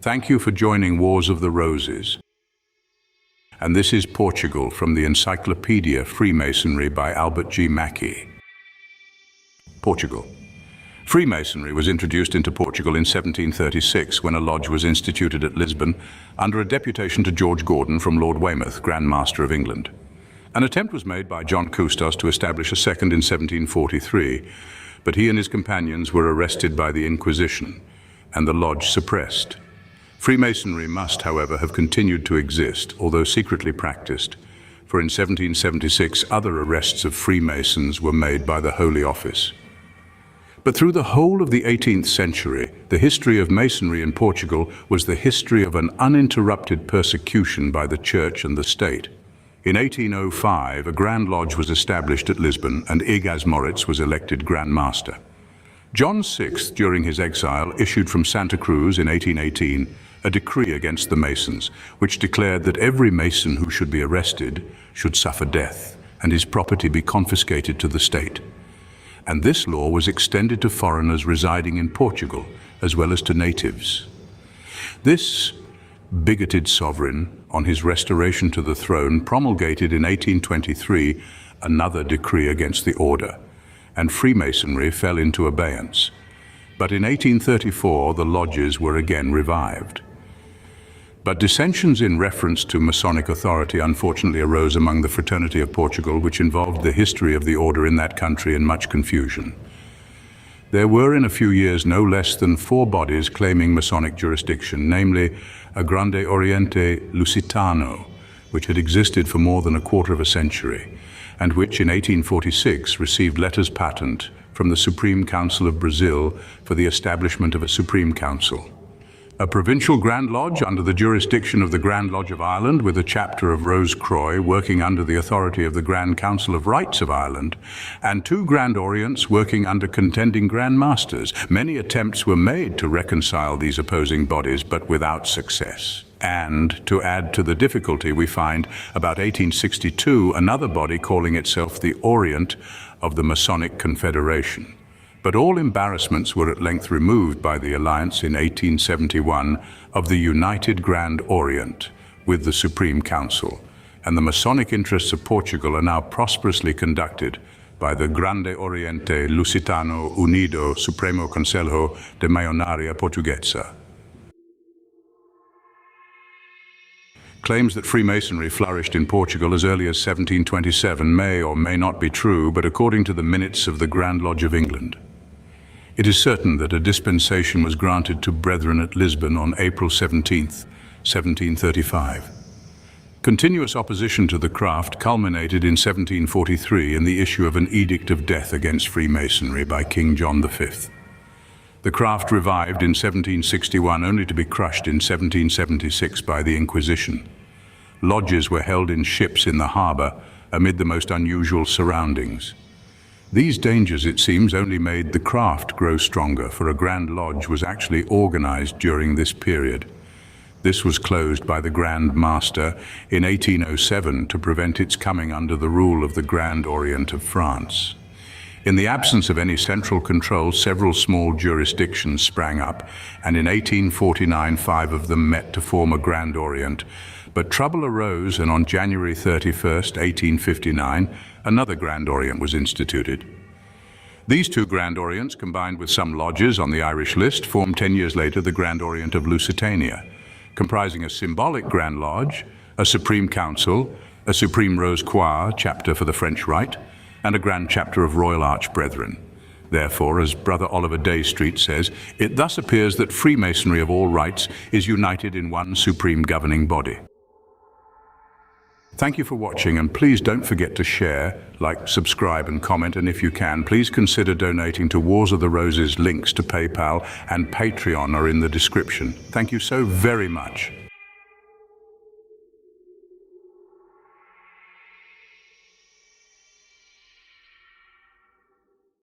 Thank you for joining Wars of the Roses. And this is Portugal from the Encyclopedia of Freemasonry by Albert G. Mackey. Portugal. Freemasonry was introduced into Portugal in 1736 when a lodge was instituted at Lisbon under a deputation to George Gordon from Lord Weymouth, Grand Master of England. An attempt was made by John Custos to establish a second in 1743, but he and his companions were arrested by the Inquisition and the lodge suppressed. Freemasonry must, however, have continued to exist, although secretly practiced, for in 1776 other arrests of Freemasons were made by the Holy Office. But through the whole of the 18th century, the history of Masonry in Portugal was the history of an uninterrupted persecution by the Church and the State. In 1805, a Grand Lodge was established at Lisbon and Igaz Moritz was elected Grand Master. John VI, during his exile, issued from Santa Cruz in 1818 a decree against the Masons, which declared that every Mason who should be arrested should suffer death and his property be confiscated to the state. And this law was extended to foreigners residing in Portugal, as well as to natives. This bigoted sovereign, on his restoration to the throne, promulgated in 1823 another decree against the order, and Freemasonry fell into abeyance. But in 1834, the lodges were again revived. But dissensions in reference to Masonic authority unfortunately arose among the fraternity of Portugal, which involved the history of the order in that country and much confusion. There were in a few years no less than 4 bodies claiming Masonic jurisdiction, namely a Grande Oriente Lusitano, which had existed for more than a quarter of a century, and which in 1846 received letters patent from the Supreme Council of Brazil for the establishment of a Supreme Council. A provincial Grand Lodge under the jurisdiction of the Grand Lodge of Ireland, with a chapter of Rose Croix working under the authority of the Grand Council of Rights of Ireland, and 2 Grand Orients working under contending Grand Masters. Many attempts were made to reconcile these opposing bodies, but without success. And to add to the difficulty, we find about 1862 another body calling itself the Orient of the Masonic Confederation. But all embarrassments were at length removed by the alliance in 1871 of the United Grand Orient with the Supreme Council, and the Masonic interests of Portugal are now prosperously conducted by the Grande Oriente Lusitano Unido Supremo Conselho de Maionaria Portuguesa. Claims that Freemasonry flourished in Portugal as early as 1727 may or may not be true, but according to the minutes of the Grand Lodge of England, it is certain that a dispensation was granted to brethren at Lisbon on April 17, 1735. Continuous opposition to the craft culminated in 1743 in the issue of an edict of death against Freemasonry by King John V. The craft revived in 1761 only to be crushed in 1776 by the Inquisition. Lodges were held in ships in the harbour amid the most unusual surroundings. These dangers, it seems, only made the craft grow stronger, for a Grand Lodge was actually organized during this period. This was closed by the Grand Master in 1807 to prevent its coming under the rule of the Grand Orient of France. In the absence of any central control, several small jurisdictions sprang up, and in 1849 5 of them met to form a Grand Orient. But trouble arose, and on January 31st, 1859, another Grand Orient was instituted. These 2 Grand Orients, combined with some lodges on the Irish list, formed 10 years later the Grand Orient of Lusitania, comprising a symbolic Grand Lodge, a Supreme Council, a Supreme Rose Croix chapter for the French Rite, and a Grand Chapter of Royal Arch Brethren. Therefore, as Brother Oliver Daystreet says, it thus appears that Freemasonry of all rights is united in one supreme governing body. Thank you for watching, and please don't forget to share, like, subscribe and comment, and if you can, please consider donating to Wars of the Roses. Links to PayPal and Patreon are in the description. Thank you so very much.